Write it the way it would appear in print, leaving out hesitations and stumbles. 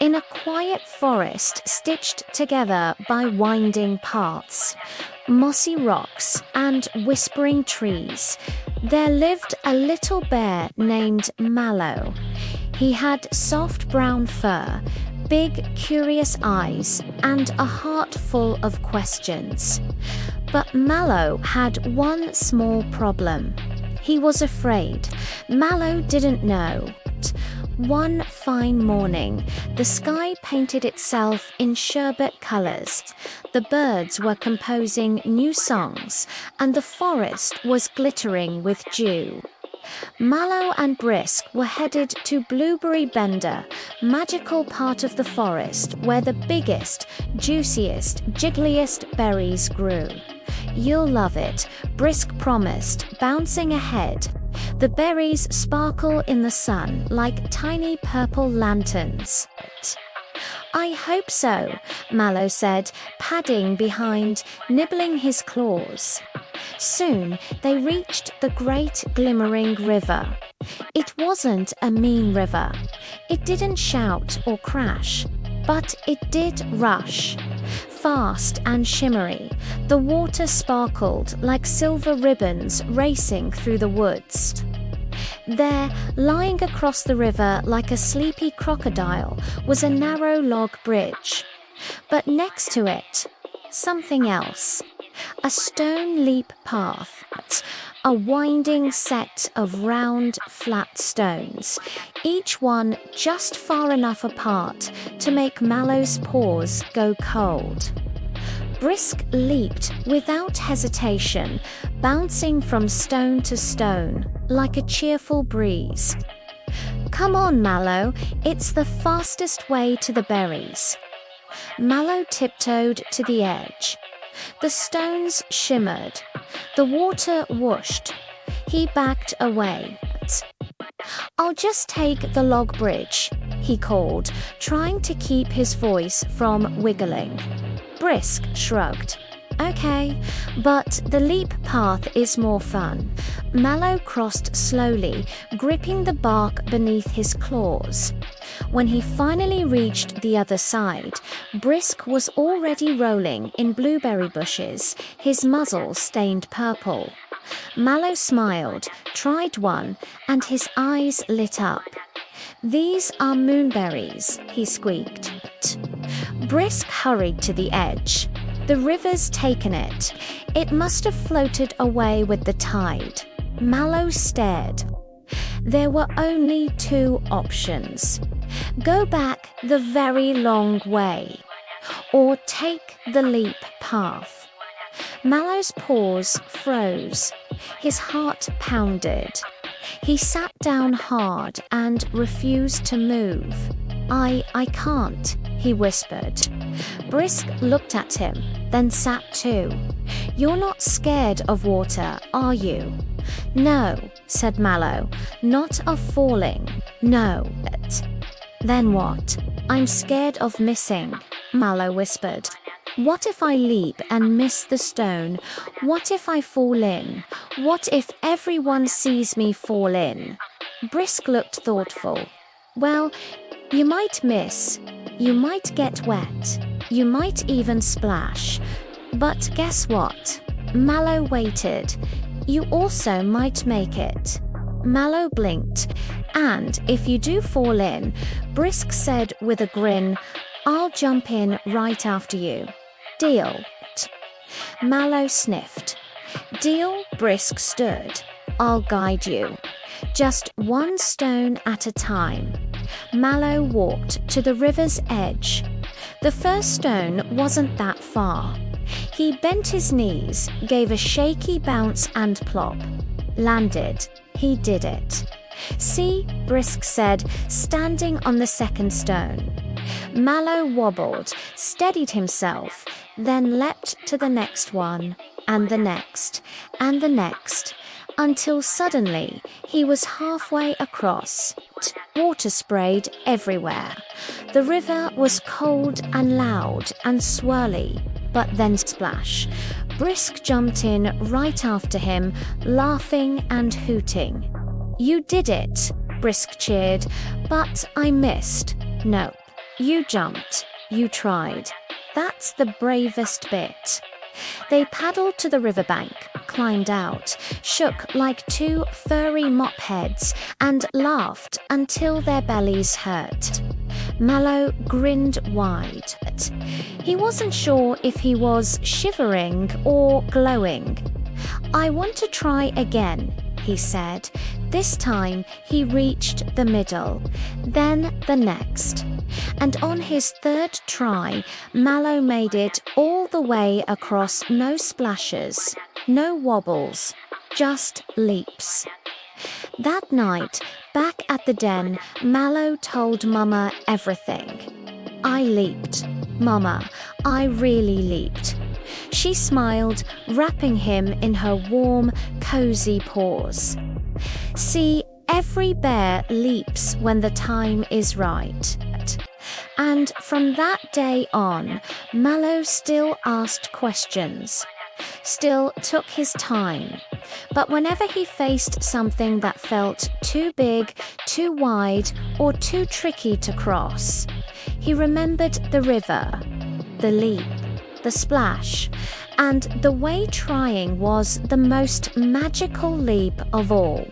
in a quiet forest stitched together by winding paths, mossy rocks and whispering trees, there lived a little bear named Mallow. He had soft brown fur, big curious eyes, and a heart full of questions. But Mallow had one small problem. He was afraid. Mallow didn't know. One fine morning, the sky painted itself in sherbet colours. The birds were composing new songs, and the forest was glittering with dew. Mallow and Brisk were headed to Blueberry Bender, magical part of the forest where the biggest, juiciest, jiggliest berries grew. "You'll love it," Brisk promised, bouncing ahead. The berries sparkle in the sun like tiny purple lanterns. "I hope so," Mallow said, padding behind, nibbling his claws. Soon they reached the great glimmering river. It wasn't a mean river. It didn't shout or crash, but it did rush. Fast and shimmery, the water sparkled like silver ribbons racing through the woods. There, lying across the river like a sleepy crocodile, was a narrow log bridge. But next to it, something else. A stone leap path, a winding set of round, flat stones, each one just far enough apart to make Mallow's paws go cold. Brisk leaped without hesitation, bouncing from stone to stone like a cheerful breeze. "Come on, Mallow, it's the fastest way to the berries." Mallow tiptoed to the edge. The stones shimmered. The water whooshed. He backed away. "I'll just take the log bridge," he called, trying to keep his voice from wiggling. Brisk shrugged. "Okay, but the leap path is more fun." Mallow crossed slowly, gripping the bark beneath his claws. When he finally reached the other side, Brisk was already rolling in blueberry bushes, his muzzle stained purple. Mallow smiled, tried one, and his eyes lit up. "These are moonberries," he squeaked. Brisk hurried to the edge. The river's taken it. It must have floated away with the tide. Mallow stared. There were only two options. Go back the very long way, or take the leap path. Mallow's paws froze. His heart pounded. He sat down hard and refused to move. I can't," he whispered. Brisk looked at him, then sat too. "You're not scared of water, are you?" "No," said Mallow, "not of falling, no." "Then what?" "I'm scared of missing," Mallow whispered. "What if I leap and miss the stone? What if I fall in? What if everyone sees me fall in?" Brisk looked thoughtful. "Well, you might miss, you might get wet, you might even splash. But guess what?" Mallow waited. "You also might make it." Mallow blinked. "And if you do fall in," Brisk said with a grin, "I'll jump in right after you. Deal?" Mallow sniffed. "Deal," Brisk stood. "I'll guide you. Just one stone at a time." Mallow walked to the river's edge. The first stone wasn't that far. He bent his knees, gave a shaky bounce and plop. Landed. He did it. "See," Brisk said, standing on the second stone. Mallow wobbled, steadied himself, then leapt to the next one, and the next, and the next, until suddenly he was halfway across. Water sprayed everywhere. The river was cold and loud and swirly, but then splash. Brisk jumped in right after him, laughing and hooting. "You did it," Brisk cheered, "but I missed." Nope. You jumped. You tried. That's the bravest bit. They paddled to the riverbank, climbed out, shook like two furry mop heads, and laughed until their bellies hurt. Mallow grinned wide. He wasn't sure if he was shivering or glowing. "I want to try again," he said. This time he reached the middle, then the next. And on his third try, Mallow made it all the way across, no splashes, no wobbles, just leaps. That night, back at the den, Mallow told Mama everything. "I leaped. Mama, I really leaped." She smiled, wrapping him in her warm, cozy paws. See, every bear leaps when the time is right. And from that day on, Mallow still asked questions, still took his time. But whenever he faced something that felt too big, too wide, or too tricky to cross, he remembered the river, the leap, the splash, and the way trying was the most magical leap of all.